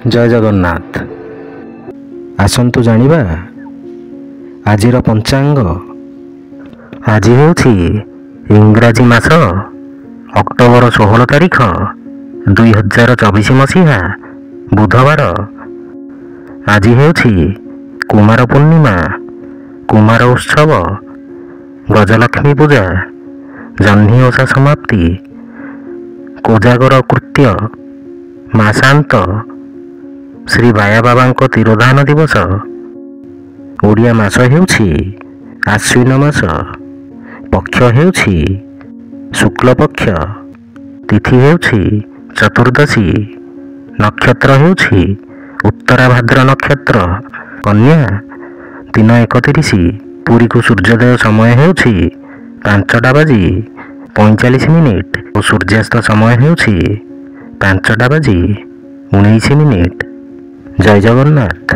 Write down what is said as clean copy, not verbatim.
जय जगन्नाथ। आसंतु जानिबा आजिर पंचांग। आज हेउछि इंग्राजी मास अक्टोबर 16 तारिख 2024 मसीहा बुधवार। आज हेउछि कुमार पूर्णिमा, कुमार उत्सव, गजलक्ष्मी पूजा, जह्नी ओषा समाप्ति, कोजागर कृत्य, मासांत, श्री बाया बाबा तिरोधान दिवस। ओडिया मास हेउछि आश्विन मास, पक्ष हेउछि शुक्ल पक्ष, तिथि हेउछि चतुर्दशी, नक्षत्र हेउछि उत्तरा भाद्र नक्षत्र कन्या। 3:31 पुरी को सूर्योदय समय हेउछि 5:45 और सूर्यास्त समय हेउछि 5:19। जय जगन्नाथ।